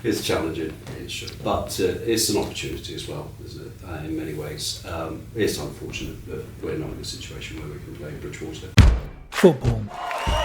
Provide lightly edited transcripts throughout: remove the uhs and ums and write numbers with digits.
It's challenging, but it's an opportunity as well, isn't it? In many ways. It's unfortunate that we're not in a situation where we can play Bridgwater. Football,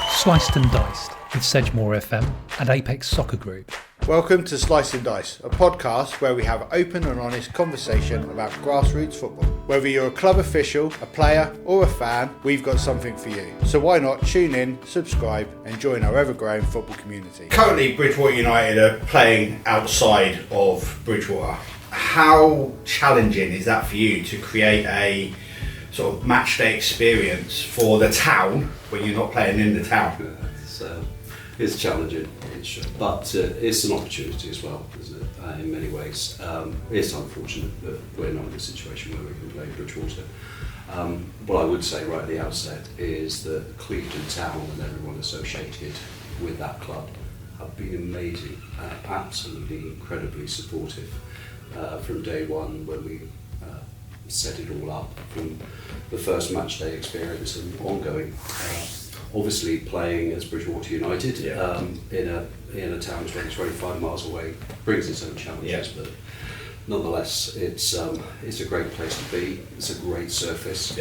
sliced and diced with Sedgemoor FM and Apex Soccer Group. Welcome to Slice and Dice, a podcast where we have open and honest conversation about grassroots football. Whether you're a club official, a player or a fan, we've got something for you. So why not tune in, subscribe and join our ever-growing football community. Currently Bridgwater United are playing outside of Bridgwater. How challenging is that for you to create a sort of match day experience for the town when you're not playing in the town? It's challenging, but it's an opportunity as well, isn't it? In many ways. It's unfortunate that we're not in a situation where we can play Bridgwater. What I would say right at the outset is that Clevedon Town and everyone associated with that club have been amazing, absolutely incredibly supportive from day one when we set it all up, from the first match day experience and ongoing. Obviously playing as Bridgwater United in a town 20-25 miles away brings its own challenges, but nonetheless it's a great place to be. It's a great surface.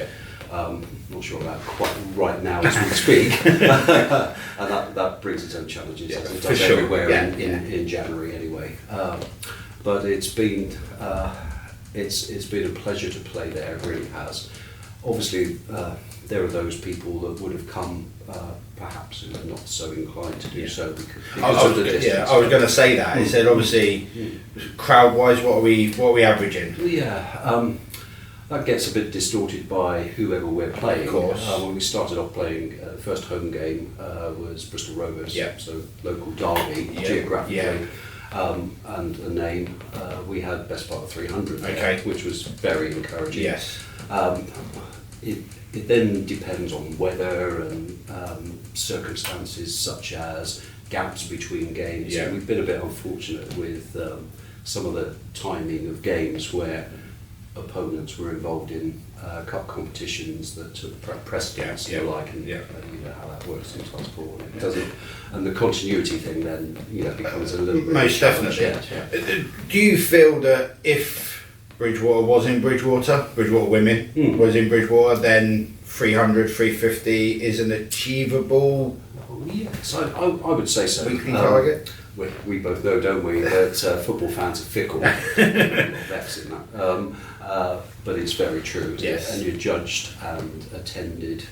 Not sure about quite right now as we speak, and that brings its own challenges as it does everywhere in January anyway. But it's been a pleasure to play there. It really has. Obviously, there are those people that would have come perhaps who are not so inclined to do so because of the distance. I was going to say that. He said, obviously, crowd-wise, what are we averaging? That gets a bit distorted by whoever we're playing. Of course. When we started off playing, the first home game was Bristol Rovers, so local derby, geographically. And a name, we had best part of 300 there, which was very encouraging. Yes. It then depends on weather and circumstances such as gaps between games. And we've been a bit unfortunate with some of the timing of games where opponents were involved in cup competitions that took precedence and the like, and you know how that works in top sport. It doesn't, and the continuity thing then becomes a little bit most definitely. Do you feel that if Bridgwater was in Bridgwater Women was in Bridgwater, then 300, 350 is an achievable? Yes, I would say so. Weekly target? We both know, don't we, that football fans are fickle. That's in that. But it's very true. Yes. And you're judged and attended.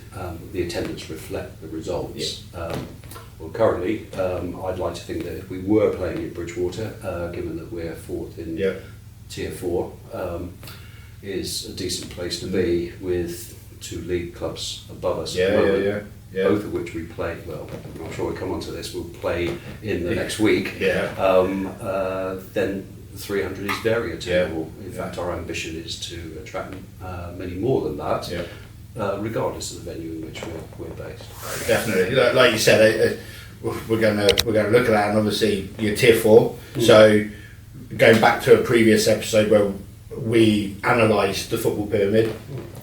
The attendance reflect the results. Well, currently, I'd like to think that if we were playing in Bridgwater, given that we're fourth in Tier 4, is a decent place to be with two league clubs above us at the moment. Both of which we play, well, I'm sure we'll come on to this, we'll play in the next week. Then 300 is very attainable. In fact, our ambition is to attract many more than that, regardless of the venue in which we're based. Definitely. Like you said, we're going to look at that, and obviously you're Tier 4. So going back to a previous episode where we analysed the football pyramid,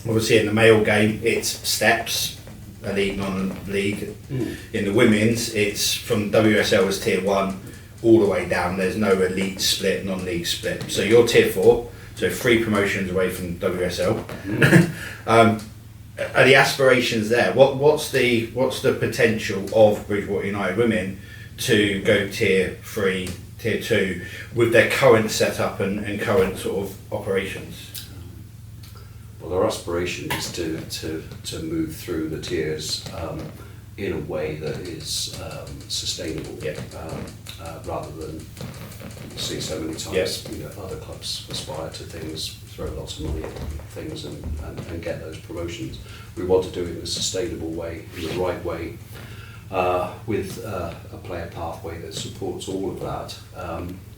obviously in the male game it's steps, elite, non-league. In the women's, it's from WSL as Tier 1 all the way down. There's no elite split, non-league split. So you're Tier 4, so 3 promotions away from WSL. Are the aspirations there? What's the potential of Bridgwater United Women to go Tier 3, Tier 2 with their current setup and current sort of operations? Well, our aspiration is to move through the tiers in a way that is sustainable, rather than see so many times other clubs aspire to things, throw lots of money at things and get those promotions. We want to do it in a sustainable way, in the right way, with a player pathway that supports all of that.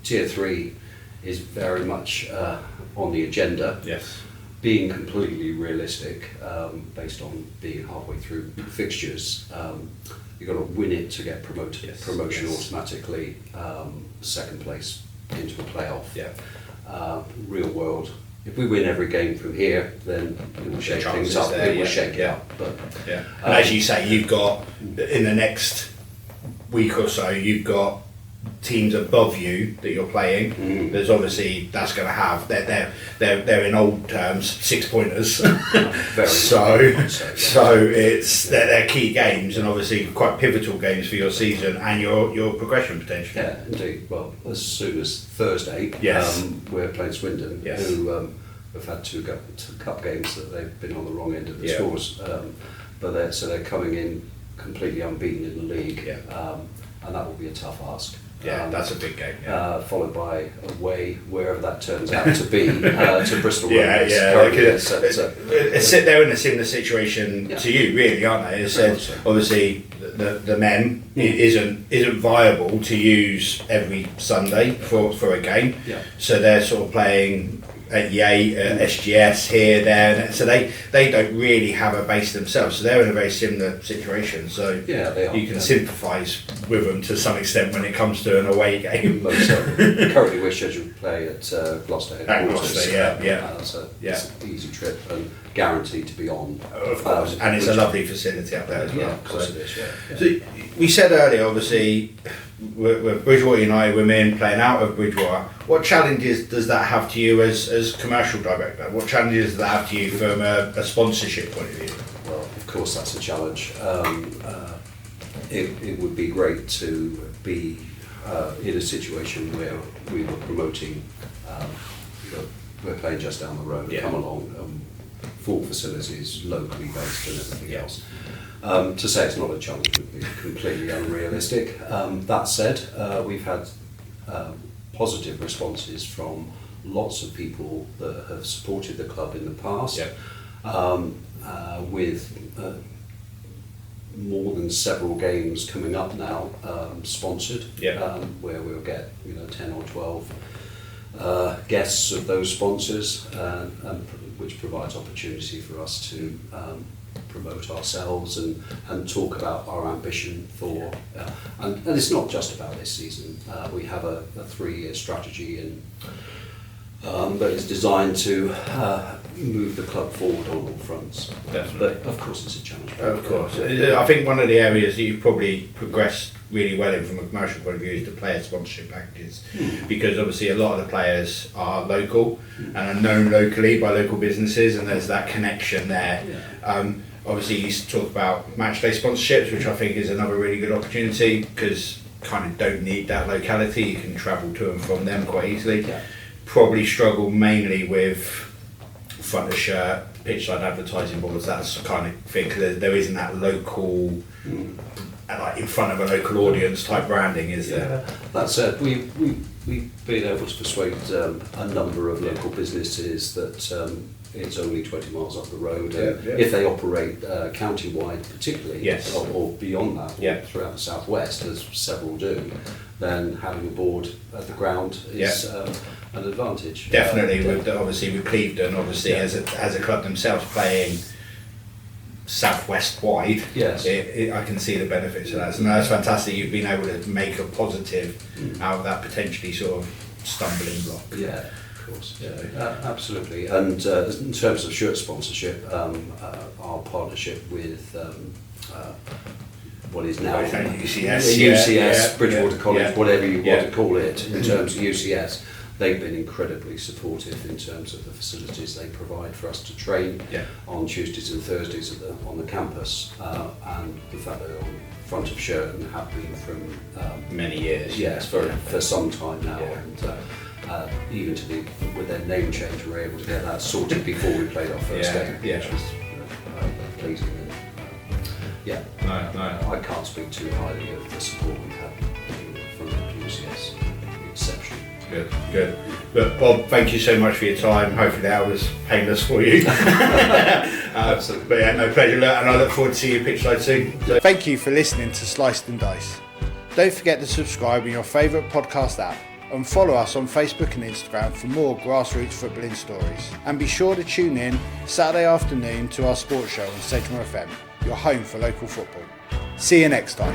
Tier 3 is very much on the agenda. Being completely realistic, based on being halfway through fixtures, you've got to win it to get promoted. Promotion automatically, second place into a playoff. Real world. If we win every game from here, then it will shake things up. It will shake it up. But and as you say, you've got in the next week or so, you've got teams above you that you're playing, there's obviously that's going to have they're in old terms 6-pointers. so it's they're key games and obviously quite pivotal games for your season and your progression potential. Yeah, indeed. Well, as soon as Thursday, we're playing Swindon, who have had two cup games that they've been on the wrong end of the scores, but they're coming in completely unbeaten in the league, and that will be a tough ask. Yeah, that's a big game. Followed by away, wherever that turns out to be, to Bristol Rovers. They're in a similar situation to you, really, aren't they? As said, obviously, the men isn't viable to use every Sunday for a game. Yeah. So they're sort of playing at Yate, SGS here, there. So they don't really have a base themselves. So they're in a very similar situation. So they are, you can sympathise with them to some extent when it comes to an away game. Most certainly. Currently, we're scheduled to play at Gloucester. At Gloucester, it's an easy trip and guaranteed to be on. Of course, and it's a lovely facility up there as well. Yeah, of course it is. Yeah. So we said earlier, obviously, we're Bridgwater United Women playing out of Bridgwater. What challenges does that have to you as commercial director? What challenges does that have to you from a sponsorship point of view? Well, of course, that's a challenge. It would be great to be in a situation where we were promoting. We're playing just down the road. Come along. Full facilities, locally based, and everything else. To say it's not a challenge would be completely unrealistic. That said, we've had positive responses from lots of people that have supported the club in the past, with more than several games coming up now sponsored, where we'll get 10 or 12 guests of those sponsors, and which provides opportunity for us to promote ourselves and talk about our ambition for, and it's not just about this season. We have a 3-year strategy that is designed to move the club forward on all fronts. Definitely. But of course it's a challenge. Of course. I think one of the areas that you've probably progressed really well in from a commercial point of view is the player sponsorship packages, because obviously a lot of the players are local and are known locally by local businesses, and there's that connection there. Obviously you used to talk about match day sponsorships, which I think is another really good opportunity, because kind of don't need that locality, you can travel to and from them quite easily. Probably struggle mainly with front of shirt, pitchside advertising boards, that's the kind of thing, because there isn't that local, like in front of a local audience type branding, is there? That said, we've been able to persuade a number of local businesses that it's only 20 miles up the road, and if they operate county-wide particularly, or beyond that, throughout the southwest, as several do, then having a board at the ground is an advantage. Definitely, obviously with Clevedon, obviously as a club themselves playing southwest wide, I can see the benefits of that. So that's fantastic. You've been able to make a positive out of that potentially sort of stumbling block. Yeah, of course. Absolutely. And in terms of shirt sponsorship, our partnership with what is now UCS, Bridgwater College, whatever you want to call it, in terms of UCS, they've been incredibly supportive in terms of the facilities they provide for us to train on Tuesdays and Thursdays on the campus, and the fact that they're on front of shirt and have been from many years. Yes, for some time now, and even with their name change, we were able to get that sorted before we played our first game, which was pleasing. I can't speak too highly of the support we've had from UCS. Exceptional. Good. But Bob, thank you so much for your time. Hopefully that was painless for you. Absolutely. But no pleasure, and I look forward to seeing you pitchside soon. Thank you for listening to Sliced and Dice. Don't forget to subscribe in your favourite podcast app and follow us on Facebook and Instagram for more grassroots footballing stories. And be sure to tune in Saturday afternoon to our sports show on Sedgemoor FM, your home for local football. See you next time.